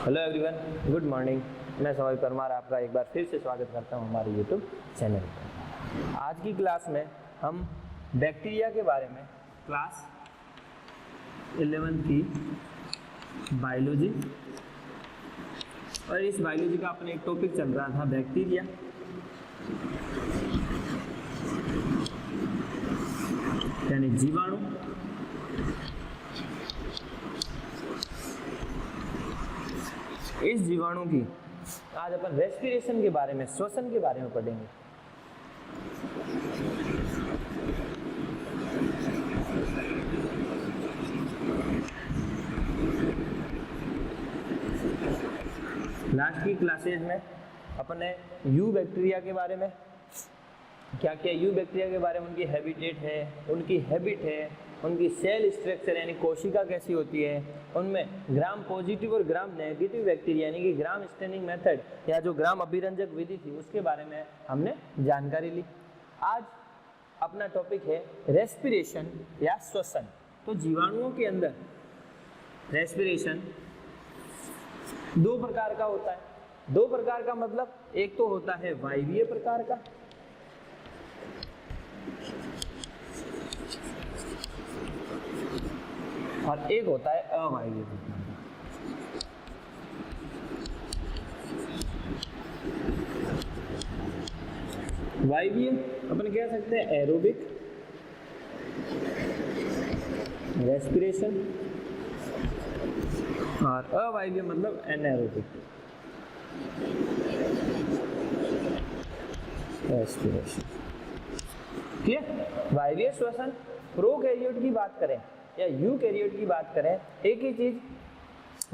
Hello everyone, good morning. मैं सवाई परमार आपका एक बार फिर से स्वागत करता हूं हमारे यूट्यूब चैनल पर। आज की क्लास में हम बैक्टीरिया के बारे में क्लास 11th की बायोलॉजी, और इस बायोलॉजी का अपना एक टॉपिक चल रहा था बैक्टीरिया, यानी जीवाणु। इस जीवाणु की आज अपन रेस्पिरेशन के बारे में, श्वसन के बारे में पढ़ेंगे। लास्ट की क्लासेज में अपन ने यू बैक्टीरिया के बारे में क्या किया, यू बैक्टीरिया के बारे में उनकी हैबिटेट है, उनकी हैबिट है, उनकी सेल स्ट्रक्चर यानी कोशिका कैसी होती है, उनमें ग्राम पॉजिटिव और ग्राम नेगेटिव बैक्टीरिया यानी कि ग्राम स्टेनिंग मेथड या जो ग्राम अभिरंजक विधि थी उसके बारे में हमने जानकारी ली। आज अपना टॉपिक है रेस्पिरेशन या श्वसन। तो जीवाणुओं के अंदर रेस्पिरेशन दो प्रकार का होता है। दो प्रकार का मतलब एक तो होता है वायवीय प्रकार का, और एक होता है अवायवीय प्रकार का। वायवीय अपन कह सकते हैं एरोबिक रेस्पिरेशन, और अवायवीय मतलब एनारोबिक रेस्पिरेशन। क्लियर? वायवीय श्वसन, प्रोकैरियोट की बात करें या यूकैरियोट की बात करें, एक ही चीज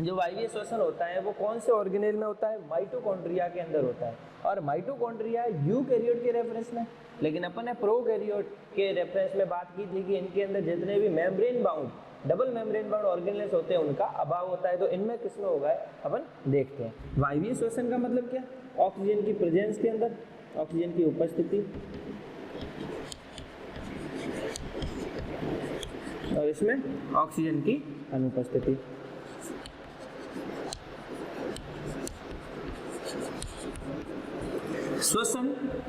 जो वायवीय श्वसन होता है वो कौन से ऑर्गेनेल में होता है? माइटोकॉन्ड्रिया के अंदर होता है, और माइटोकॉन्ड्रिया यूकैरियोट के रेफरेंस में। लेकिन अपन ने प्रोकैरियोट के रेफरेंस में बात की थी कि इनके अंदर जितने भी membrane bound, double membrane bound organelles होते हैं उनका अभाव होता है। तो इनमें किसमें होगा अपन देखते हैं। वायवीय श्वसन का मतलब क्या? ऑक्सीजन की प्रेजेंस के अंदर, ऑक्सीजन की उपस्थिति, और इसमें ऑक्सीजन की अनुपस्थिति। श्वसन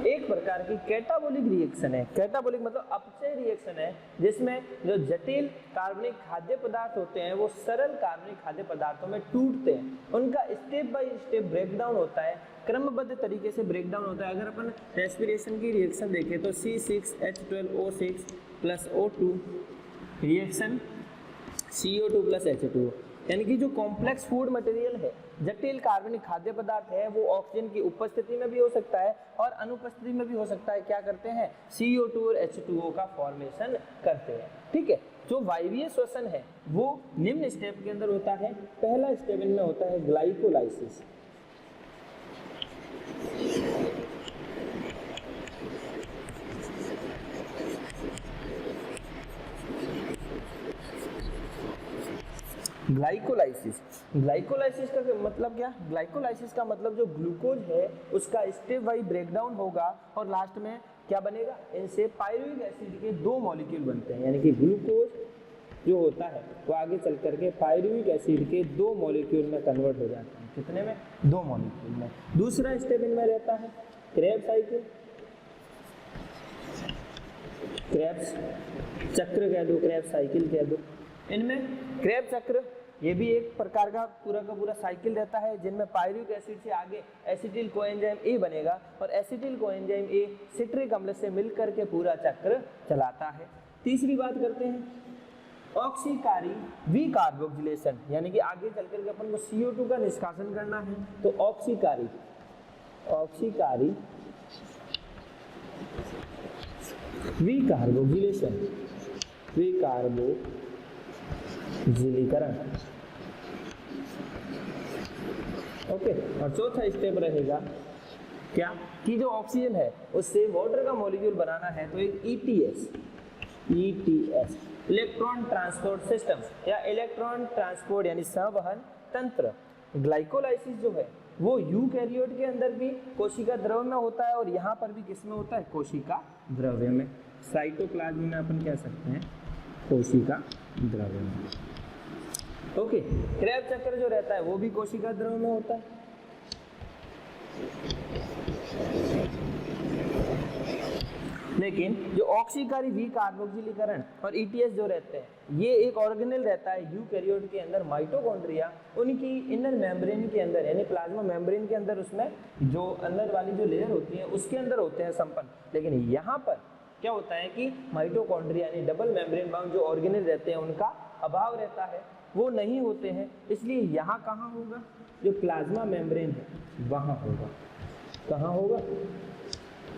एक प्रकार की कैटाबोलिक रिएक्शन है। कैटाबोलिक मतलब अपचय रिएक्शन है, जिसमें जो जटिल कार्बनिक खाद्य पदार्थ होते हैं वो सरल कार्बनिक खाद्य पदार्थों में टूटते हैं। उनका स्टेप बाय स्टेप ब्रेकडाउन होता है, क्रमबद्ध तरीके से ब्रेकडाउन होता है। अगर अपन रेस्पिरेशन की रिएक्शन देखें तो C6H12O6 plus O2 reaction CO2 plus H2O, यानी कि जो कॉम्प्लेक्स फूड मटेरियल है, जटिल कार्बनिक खाद्य पदार्थ है, वो ऑक्सीजन की उपस्थिति में भी हो सकता है और अनुपस्थिति में भी हो सकता है। क्या करते हैं? CO2 और H2O का फॉर्मेशन करते हैं। ठीक है। जो वायवीय श्वसन है वो निम्न स्टेप के अंदर होता है। पहला स्टेप इनमें होता है ग्लाइकोलाइसिस। ग्लाइकोलाइसिस का मतलब क्या? ग्लाइकोलाइसिस का मतलब जो ग्लूकोज है उसका स्टेप वाइज ब्रेकडाउन होगा और लास्ट में क्या बनेगा? इनसे पायरुविक एसिड के दो मॉलिक्यूल बनते हैं, यानी कि ग्लूकोज जो होता है वो आगे चल करके पायरुविक एसिड के दो मॉलिक्यूल में कन्वर्ट हो जाता है। कितने में? दो मॉलिक्यूल में। दूसरा स्टेप इनमें रहता है क्रेब्स साइकिल, क्रेब्स चक्र कह दो, क्रेब्स साइकिल कह दो। इनमें क्रेब चक्र ये भी एक प्रकार का पूरा साइकिल रहता है, जिनमें पायरुविक एसिड से आगे एसिटिल कोएंजाइम ए बनेगा, और एसिटिल कोएंजाइम ए सिट्रिक अम्ल से मिलकर के पूरा चक्र चलाता है। तीसरी बात करते हैं ऑक्सीकारी विकार्बोक्सिलेशन, यानी कि आगे चल करके अपन को CO2 का निष्कासन करना है, तो ऑक्सीकारी विकार्बोक्सिलेशन, विकार्बोक्सिलीकरण। ओके। और चौथा स्टेप रहेगा क्या कि जो ऑक्सीजन है उससे वाटर का मॉलिक्यूल बनाना है, तो एक ETS इलेक्ट्रॉन ट्रांसपोर्ट सिस्टम या इलेक्ट्रॉन ट्रांसपोर्ट यानी संवहन तंत्र। ग्लाइकोलाइसिस जो है वो यूकैरियोट के अंदर भी कोशिका द्रव्य में होता है, और यहाँ पर भी किसमें होता है? कोशिका द्रव्य में। साइटोप्लाज्म में अपन कह सकते हैं कोशिका द्रव्य में। ओके, क्रेब्स चक्र जो रहता है वो भी कोशिका द्रव में होता है। लेकिन जो ऑक्सीकारी विकार्बोक्सिलीकरण और ईटीएस जो रहते हैं, ये एक ऑर्गेनेल रहता है यूकैरियोट के अंदर, माइटोकॉन्ड्रिया उनकी इनर मेम्ब्रेन के अंदर यानी प्लाज्मा मेम्ब्रेन के अंदर, उसमें जो अंदर वाली जो लेयर होती है उसके अंदर होते हैं संपन्न। लेकिन यहाँ पर क्या होता है कि माइटोकॉन्ड्रिया यानी डबल मेम्ब्रेन बाउंड जो ऑर्गेनेल रहते हैं उनका अभाव रहता है, वो नहीं होते हैं। इसलिए यहाँ कहाँ होगा, जो प्लाज्मा मेम्ब्रेन है वहाँ होगा। कहाँ होगा,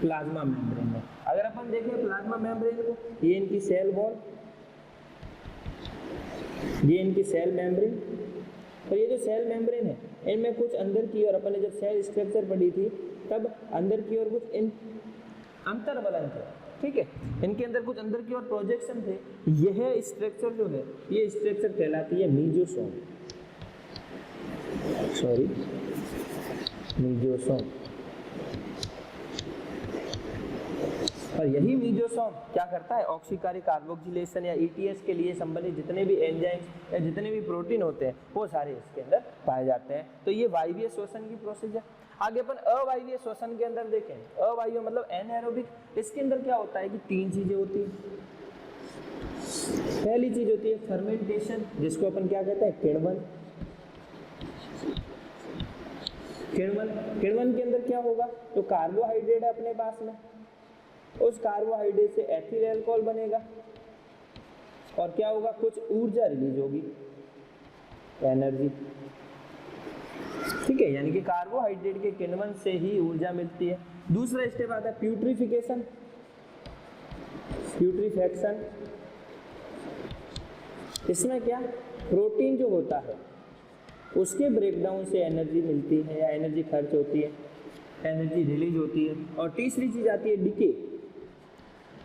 प्लाज्मा मेम्ब्रेन में। अगर अपन देखें प्लाज्मा मेम्ब्रेन को, ये इनकी सेल वॉल, ये इनकी सेल मेम्ब्रेन, और ये जो सेल मेम्ब्रेन है इनमें कुछ अंदर की ओर, अपन ने जब सेल स्ट्रक्चर पढ़ी थी तब अंदर की ओर कुछ इन अंतर्बलन थे, ठीक है, इनके अंदर कुछ अंदर की ओर प्रोजेक्शन थे। यह स्ट्रक्चर जो है, ये स्ट्रक्चर कहलाती है मीजोसोम, सॉरी मीजोसोम। और यही मीजोसोम क्या करता है, ऑक्सीकारी कार्बोक्सिलेशन या ईटीएस के लिए संबंधित जितने भी एंजाइम्स या जितने भी प्रोटीन होते हैं वो सारे इसके अंदर पाए जाते हैं। तो ये वायवीय श्वसन की प्रोसेस है। आगे अपन अवायवीय श्वसन के अंदर देखें, अवायवीय मतलब एनएरोबिक, इसके अंदर क्या होता है कि तीन चीजें होती हैं। पहली चीज होती है फर्मेंटेशन, जिसको अपन क्या कहते हैं, किण्वन। किण्वन के अंदर क्या होगा, जो कार्बोहाइड्रेट है अपने पास में, उस कार्बोहाइड्रेट से एथिल अल्कोहल बनेगा और क्या होगा, कुछ ऊर्जा रिलीज होगी, एनर्जी, ठीक है, यानी कि कार्बोहाइड्रेट के किण्वन से ही ऊर्जा मिलती है। दूसरा स्टेप आता है प्यूट्रिफिकेशन, प्यूट्रिफैक्शन। इसमें क्या, प्रोटीन जो होता है उसके ब्रेकडाउन से एनर्जी मिलती है या एनर्जी खर्च होती है, एनर्जी रिलीज होती है। और तीसरी चीज आती है डिके,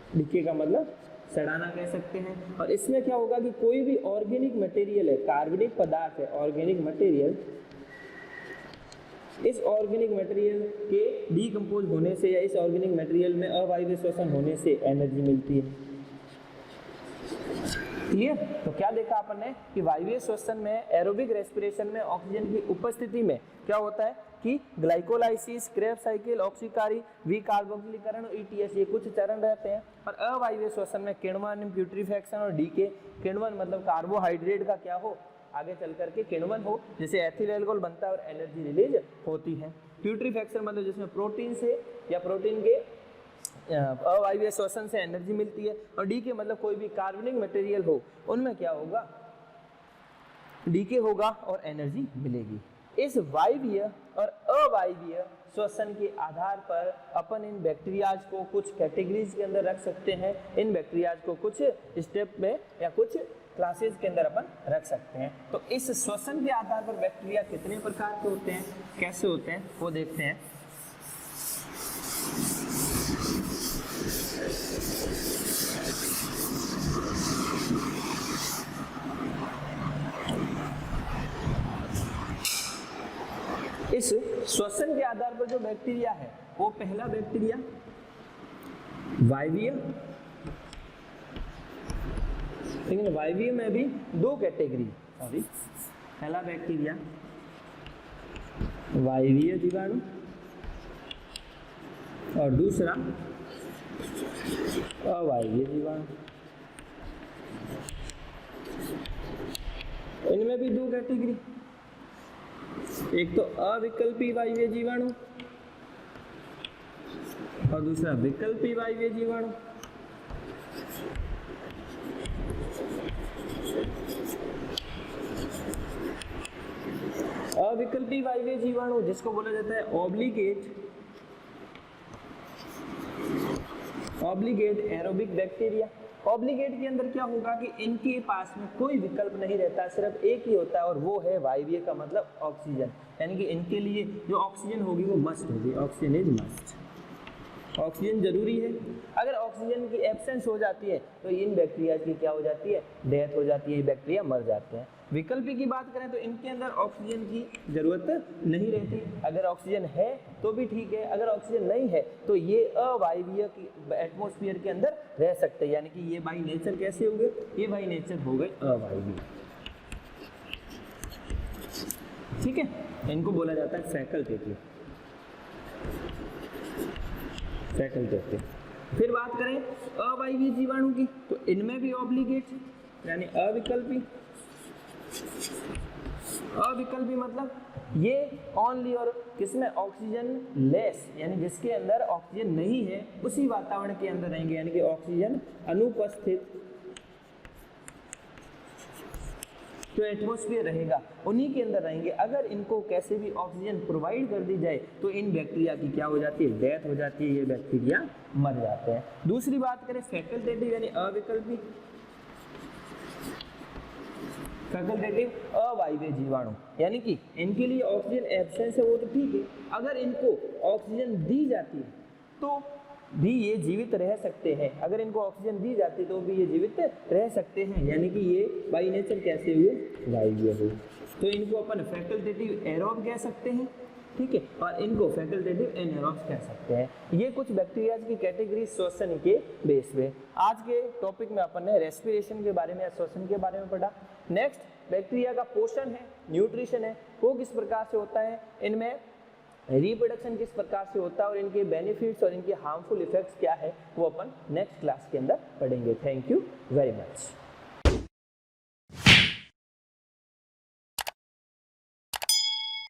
डिके का मतलब सड़ाना कह सकते हैं। और इसमें क्या होगा कि कोई भी ऑर्गेनिक मटेरियल है, कार्बनिक पदार्थ है, ऑर्गेनिक मटेरियल, इस ऑर्गेनिक मटेरियल के डीकंपोज होने से या इस ऑर्गेनिक मटेरियल में अवायवीय श्वसन होने से एनर्जी मिलती है। क्लियर? तो क्या देखा अपन ने कि वायवीय श्वसन में, एरोबिक रेस्पिरेशन में ऑक्सीजन की उपस्थिति में क्या होता है कि ग्लाइकोलाइसिस, क्रेब्स साइकिल, ऑक्सीकारी विकार्बोक्सिलीकरण और ईटीएस, ये कुछ चरण रहते हैं। और अवायवीय श्वसन में किण्वन, प्यूट्रिफैक्शन और डीके। किण्वन मतलब कार्बोहाइड्रेट का क्या हो, आगे चल करके किण्वन हो, जिसे एथिल अल्कोहल बनता है और एनर्जी रिलीज होती है। प्यूट्रिफैक्शन मतलब जिसमें प्रोटीन से या प्रोटीन के अवायवीय श्वसन से एनर्जी मिलती है। और डीके मतलब कोई भी कार्बनिक मटेरियल हो, उनमें क्या होगा, डीके होगा और एनर्जी मिलेगी। इस वायवीय और अवायवीय श्वसन के आधार पर अपन इन बैक्टीरियाज को कुछ कैटेगरीज के अंदर रख सकते हैं। इन बैक्टीरियाज को कुछ स्टेप में या कुछ क्लासेस के अंदर अपन रख सकते हैं। तो इस श्वसन के आधार पर बैक्टीरिया कितने प्रकार के होते हैं, कैसे होते हैं, वो देखते हैं। इस श्वसन के आधार पर जो बैक्टीरिया है, वो पहला बैक्टीरिया वायवीय, लेकिन वायवीय में भी दो कैटेगरी, सॉरी, पहला बैक्टीरिया वायवीय जीवाणु और दूसरा अवायवीय जीवाणु। इनमें भी दो कैटेगरी, एक तो अविकल्पी वायवीय जीवाणु और दूसरा विकल्पी वायवीय जीवाणु। अविकल्पी वायवीय जीवाणु जिसको बोला जाता है ऑब्लिगेट एरोबिक बैक्टीरिया। ऑब्लिगेट के अंदर क्या होगा कि इनके पास में कोई विकल्प नहीं रहता, सिर्फ एक ही होता है और वो है वायवीय का मतलब ऑक्सीजन, यानी कि इनके लिए जो ऑक्सीजन होगी वो मस्ट होगी, ऑक्सीजन इज मस्ट, ऑक्सीजन जरूरी है। अगर ऑक्सीजन की एब्सेंस हो जाती है तो इन बैक्टीरिया की क्या हो जाती है, डेथ हो जाती है, बैक्टीरिया मर जाते हैं। विकल्पी की बात करें तो इनके अंदर ऑक्सीजन की जरूरत नहीं रहती, अगर ऑक्सीजन है तो भी ठीक है, अगर ऑक्सीजन नहीं है तो ये अवायवीय की एटमॉस्फेयर के अंदर रह सकते हैं, यानी कि ये बाई नेचर कैसे हो गए, ये बाई नेचर हो गए अवायवीय। ठीक है, इनको बोला जाता है फैकल्टेटिव। फिर बात करें अवायवीय जीवाणु की, तो इनमें भी ऑब्लिगेट यानी अविकल्पी मतलब ये ओनली और किसमें ऑक्सीजन लेस यानी जिसके अंदर ऑक्सीजन नहीं है उसी वातावरण के अंदर रहेंगे, यानी कि ऑक्सीजन अनुपस्थित जो एटमॉस्फेयर रहेगा उन्हीं के अंदर रहेंगे। अगर इनको कैसे भी ऑक्सीजन प्रोवाइड कर दी जाए तो इन बैक्टीरिया की क्या हो जाती है, डेथ हो जाती है, ये बैक्टीरिया मर जाते हैं। दूसरी बात करें फैकल्टेटिव यानी अविकल्पी, फैकल्टेटिव अवायवीय जीवाणु यानी कि इनके लिए ऑक्सीजन एब्सेंस है वो तो ठीक है, अगर इनको ऑक्सीजन दी जाती है तो भी ये जीवित रह सकते हैं, अगर इनको ऑक्सीजन दी जाती है तो भी ये जीवित रह सकते हैं, यानी कि ये बाई नेचर कैसे हुए, वायवीय हुए। तो इनको अपन फैकल्टेटिव एरोब कह सकते हैं, ठीक है, और इनको फैकल्टेटिव एनारोब्स कह सकते हैं। ये कुछ बैक्टीरिया की कैटेगरी श्वसन के बेस पे। आज के टॉपिक में अपन ने रेस्पिरेशन के बारे में, श्वसन के बारे में पढ़ा। नेक्स्ट बैक्टीरिया का पोषण है, न्यूट्रिशन है, वो किस प्रकार से होता है, इनमें रिप्रोडक्शन किस प्रकार से होता है और इनके बेनिफिट्स और इनके हार्मफुल इफेक्ट्स क्या है वो अपन नेक्स्ट क्लास के अंदर पढ़ेंगे। Thank you very much.